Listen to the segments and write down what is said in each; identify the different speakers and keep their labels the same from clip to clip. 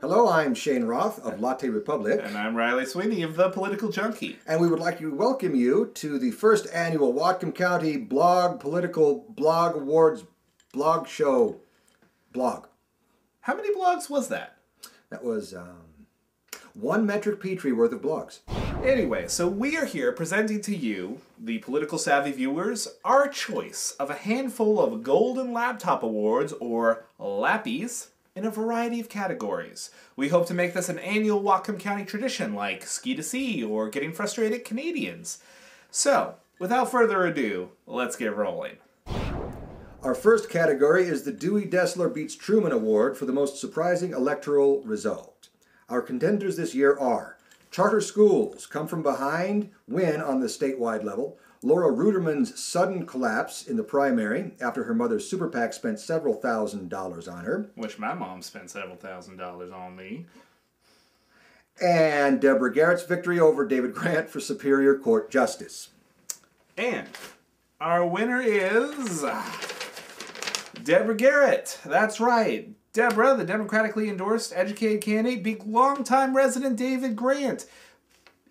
Speaker 1: Hello, I'm Shane Roth of Latte Republic.
Speaker 2: And I'm Riley Sweeney of The Political Junkie.
Speaker 1: And we would like to welcome you to the first annual Whatcom County Political Blog Awards blog show.
Speaker 2: How many blogs was that?
Speaker 1: That was 1 metric Petri worth of blogs.
Speaker 2: Anyway, so we are here presenting to you, the political savvy viewers, our choice of a handful of Golden Laptop Awards, or Lappies, in a variety of categories. We hope to make this an annual Whatcom County tradition, like Ski to Sea or Getting Frustrated Canadians. So, without further ado, let's get rolling.
Speaker 1: Our first category is the Dewey Dessler Beats Truman Award for the most surprising electoral result. Our contenders this year are Charter Schools Come From Behind win on the statewide level, Laura Ruderman's sudden collapse in the primary after her mother's super PAC spent several $1,000s on her.
Speaker 2: Which my mom spent several $1,000s on me.
Speaker 1: And Deborah Garrett's victory over David Grant for Superior Court Justice.
Speaker 2: And our winner is Deborah Garrett. That's right. Deborah, the democratically endorsed educated candidate, beat longtime resident David Grant,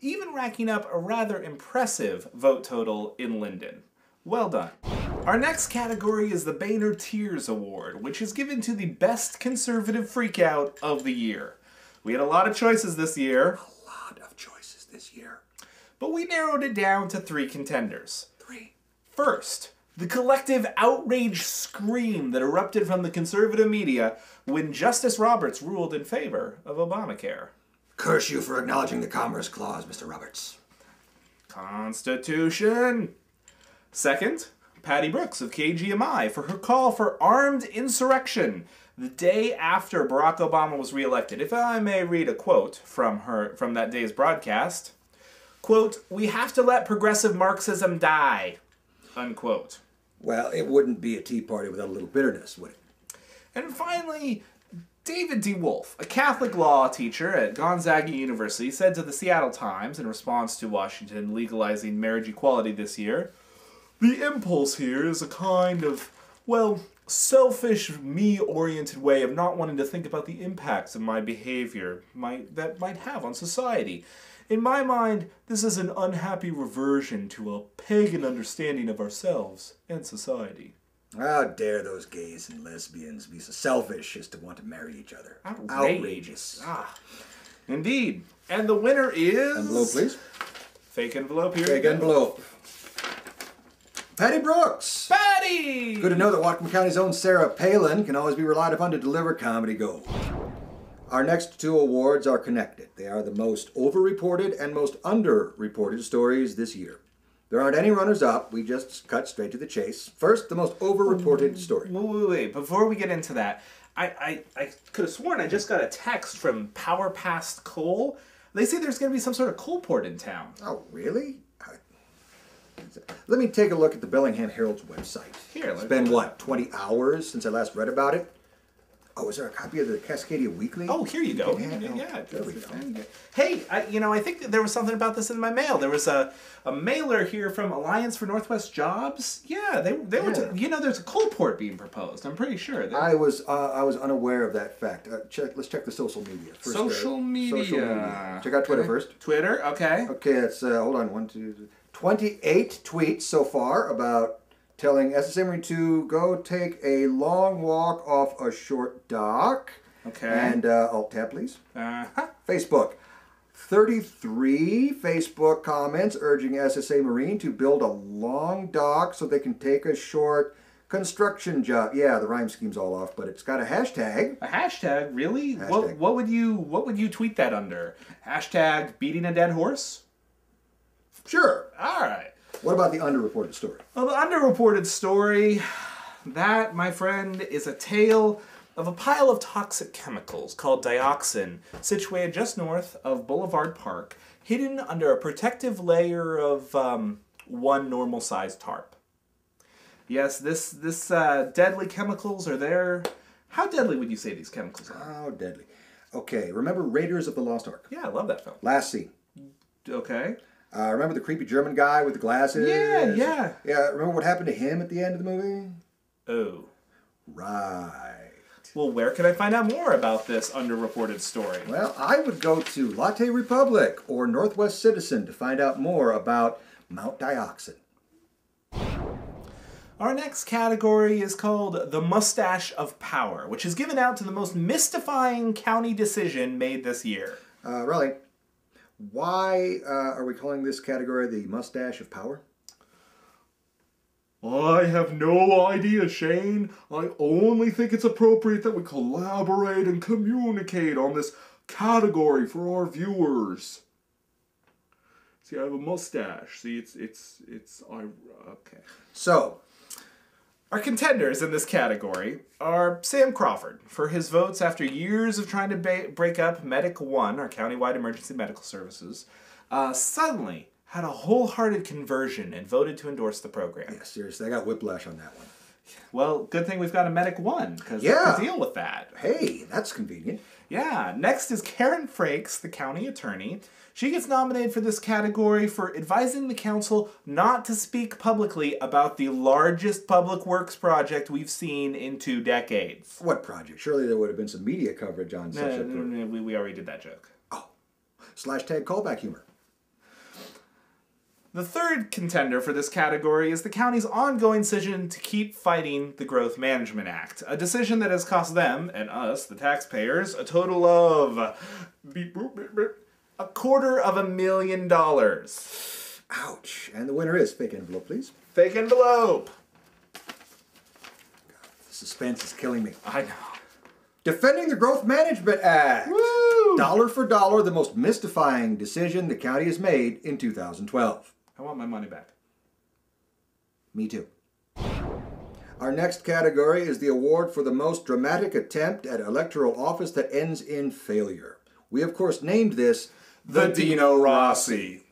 Speaker 2: even racking up a rather impressive vote total in Linden. Well done. Our next category is the Boehner Tears Award, which is given to the best conservative freakout of the year. We had a lot of choices this year. But we narrowed it down to 3 contenders. First, the collective outrage scream that erupted from the conservative media when Justice Roberts ruled in favor of Obamacare.
Speaker 1: Curse you for acknowledging the Commerce Clause, Mr. Roberts.
Speaker 2: Constitution. Second, Patty Brooks of KGMI for her call for armed insurrection the day after Barack Obama was reelected. If I may read a quote from that day's broadcast, quote, "We have to let progressive Marxism die," unquote.
Speaker 1: Well, it wouldn't be a Tea Party without a little bitterness, would it?
Speaker 2: And finally, David D. Wolf, a Catholic law teacher at Gonzaga University, said to the Seattle Times in response to Washington legalizing marriage equality this year, "The impulse here is a kind of, well, selfish, me-oriented way of not wanting to think about the impacts of my behavior that might have on society. In my mind, this is an unhappy reversion to a pagan understanding of ourselves and society."
Speaker 1: How dare those gays and lesbians be so selfish as to want to marry each other.
Speaker 2: Outrageous. Indeed. And the winner is...
Speaker 1: Envelope, please.
Speaker 2: Fake envelope here.
Speaker 1: Fake envelope. Patty Brooks!
Speaker 2: Patty!
Speaker 1: Good to know that Whatcom County's own Sarah Palin can always be relied upon to deliver comedy gold. Our next 2 awards are connected. They are the most overreported and most underreported stories this year. There aren't any runners-up. We just cut straight to the chase. First, the most overreported story.
Speaker 2: Wait. Before we get into that, I could have sworn I just got a text from Power Past Coal. They say there's going to be some sort of coal port in town.
Speaker 1: Oh, really? Let me take a look at the Bellingham Herald's website.
Speaker 2: Here,
Speaker 1: it's been, what, 20 hours since I last read about it? Oh, is there a copy of the Cascadia Weekly?
Speaker 2: Oh, here you go.
Speaker 1: Yeah, there we go.
Speaker 2: Hey, I think that there was something about this in my mail. There was a mailer here from Alliance for Northwest Jobs. Yeah, they were. There's a coal port being proposed. I'm pretty sure.
Speaker 1: I was unaware of that fact. Let's check the social media first.
Speaker 2: Social media.
Speaker 1: Check out Twitter first.
Speaker 2: Twitter. Okay.
Speaker 1: Okay, it's hold on. 28 tweets so far about telling SSM to go take a long walk off a short dock.
Speaker 2: Okay.
Speaker 1: And Alt-Tab, please. Facebook. 33 Facebook comments urging SSA Marine to build a long dock so they can take a short construction job. Yeah, the rhyme scheme's all off, but it's got a hashtag.
Speaker 2: A hashtag? Really?
Speaker 1: Hashtag.
Speaker 2: What would you tweet that under? Hashtag beating a dead horse?
Speaker 1: Sure.
Speaker 2: All right.
Speaker 1: What about the underreported story?
Speaker 2: Well, the underreported story, that, my friend, is a tale of a pile of toxic chemicals called dioxin, situated just north of Boulevard Park, hidden under a protective layer of 1 normal-sized tarp. Yes, this deadly chemicals are there. How deadly would you say these chemicals are?
Speaker 1: How deadly. Okay, remember Raiders of the Lost Ark?
Speaker 2: Yeah, I love that film.
Speaker 1: Last scene.
Speaker 2: Okay.
Speaker 1: Remember the creepy German guy with the glasses?
Speaker 2: Yeah.
Speaker 1: Yeah, remember what happened to him at the end of the movie?
Speaker 2: Oh.
Speaker 1: Right.
Speaker 2: Well, where can I find out more about this underreported story?
Speaker 1: Well, I would go to Latte Republic or Northwest Citizen to find out more about Mount Dioxin.
Speaker 2: Our next category is called the Mustache of Power, which is given out to the most mystifying county decision made this year.
Speaker 1: Riley, why are we calling this category the Mustache of Power?
Speaker 2: I have no idea, Shane. I only think it's appropriate that we collaborate and communicate on this category for our viewers. See, I have a mustache. See, okay.
Speaker 1: So,
Speaker 2: our contenders in this category are Sam Crawford, for his votes after years of trying to break up Medic One, our countywide emergency medical services, suddenly had a wholehearted conversion and voted to endorse the program.
Speaker 1: yeah, seriously, I got whiplash on that one.
Speaker 2: Well, good thing we've got a Medic One, because we
Speaker 1: Yeah.
Speaker 2: can deal with that.
Speaker 1: Hey, that's convenient.
Speaker 2: Yeah, next is Karen Frakes, the county attorney. She gets nominated for this category for advising the council not to speak publicly about the largest public works project we've seen in 2 decades.
Speaker 1: What project? Surely there would have been some media coverage on such a...
Speaker 2: No, we already did that joke.
Speaker 1: Oh, /tag callback humor.
Speaker 2: The third contender for this category is the county's ongoing decision to keep fighting the Growth Management Act, a decision that has cost them, and us, the taxpayers, a total of $250,000.
Speaker 1: Ouch. And the winner is fake envelope, please.
Speaker 2: Fake envelope.
Speaker 1: The suspense is killing me.
Speaker 2: I know.
Speaker 1: Defending the Growth Management Act.
Speaker 2: Woo!
Speaker 1: Dollar for dollar, the most mystifying decision the county has made in 2012.
Speaker 2: I want my money back.
Speaker 1: Me too. Our next category is the award for the most dramatic attempt at electoral office that ends in failure. We, of course, named this
Speaker 2: The Dino Rossi.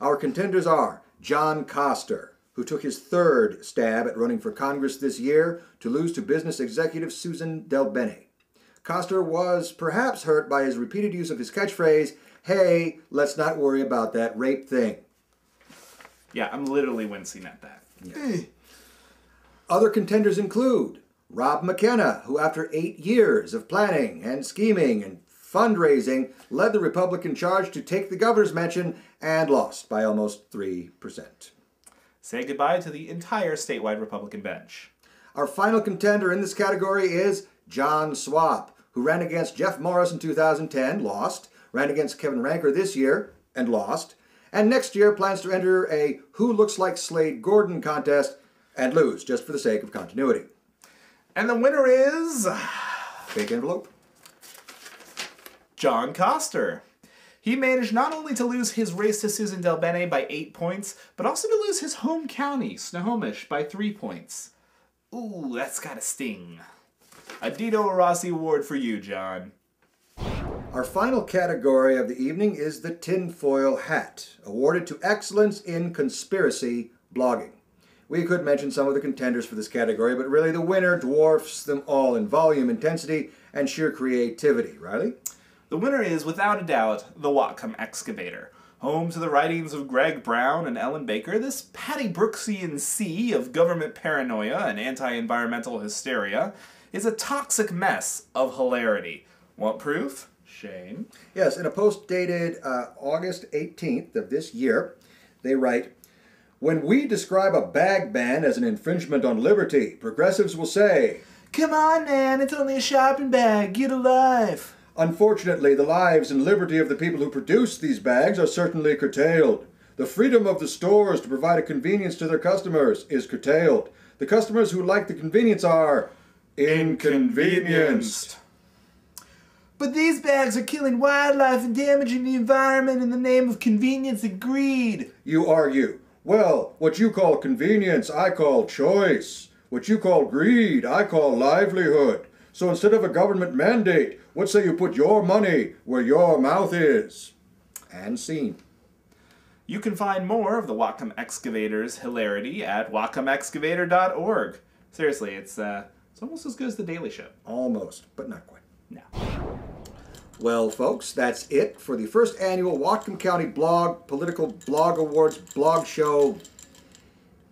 Speaker 1: Our contenders are John Koster, who took his 3rd stab at running for Congress this year to lose to business executive Susan Del Bene. Koster was perhaps hurt by his repeated use of his catchphrase, "Hey, let's not worry about that rape thing."
Speaker 2: Yeah, I'm literally wincing at that.
Speaker 1: Yeah. Other contenders include Rob McKenna, who after 8 years of planning and scheming and fundraising led the Republican charge to take the governor's mansion and lost by almost 3%.
Speaker 2: Say goodbye to the entire statewide Republican bench.
Speaker 1: Our final contender in this category is John Swap, who ran against Jeff Morris in 2010, lost, ran against Kevin Ranker this year, and lost, and next year plans to enter a Who Looks Like Slade Gordon contest and lose, just for the sake of continuity.
Speaker 2: And the winner is...
Speaker 1: Fake envelope.
Speaker 2: John Koster. He managed not only to lose his race to Susan Del Bene by 8 points, but also to lose his home county, Snohomish, by 3 points. Ooh, that's gotta sting. A Dino Rossi award for you, John.
Speaker 1: Our final category of the evening is the Tinfoil Hat, awarded to excellence in conspiracy blogging. We could mention some of the contenders for this category, but really the winner dwarfs them all in volume, intensity, and sheer creativity. Riley?
Speaker 2: The winner is, without a doubt, the Whatcom Excavator. Home to the writings of Greg Brown and Ellen Baker, this Patty Brooksian sea of government paranoia and anti-environmental hysteria is a toxic mess of hilarity. Want proof? Shane?
Speaker 1: Yes, in a post dated August 18th of this year, they write, "When we describe a bag ban as an infringement on liberty, progressives will say,
Speaker 2: 'Come on, man, it's only a shopping bag. Get a life.'
Speaker 1: Unfortunately, the lives and liberty of the people who produce these bags are certainly curtailed. The freedom of the stores to provide a convenience to their customers is curtailed. The customers who like the convenience are inconvenienced.
Speaker 2: But these bags are killing wildlife and damaging the environment in the name of convenience and greed."
Speaker 1: You argue, well, what you call convenience, I call choice. What you call greed, I call livelihood. So instead of a government mandate, what say you put your money where your mouth is? And scene.
Speaker 2: You can find more of the Whatcom Excavator's hilarity at whatcomexcavator.org. Seriously, it's almost as good as The Daily Show.
Speaker 1: Almost, but not quite.
Speaker 2: No.
Speaker 1: Well, folks, that's it for the first annual Whatcom County Blog Political Blog Awards blog show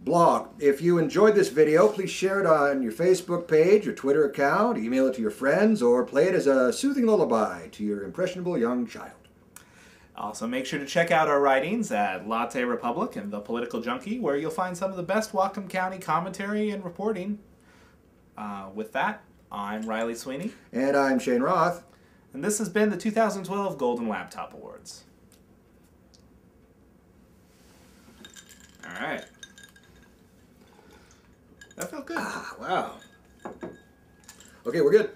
Speaker 1: blog. If you enjoyed this video, please share it on your Facebook page or Twitter account, email it to your friends, or play it as a soothing lullaby to your impressionable young child.
Speaker 2: Also, make sure to check out our writings at Latte Republic and The Political Junkie, where you'll find some of the best Whatcom County commentary and reporting. With that, I'm Riley Sweeney.
Speaker 1: And I'm Shane Roth.
Speaker 2: And this has been the 2012 Golden Laptop Awards. All right. That felt good.
Speaker 1: Wow. Okay, we're good.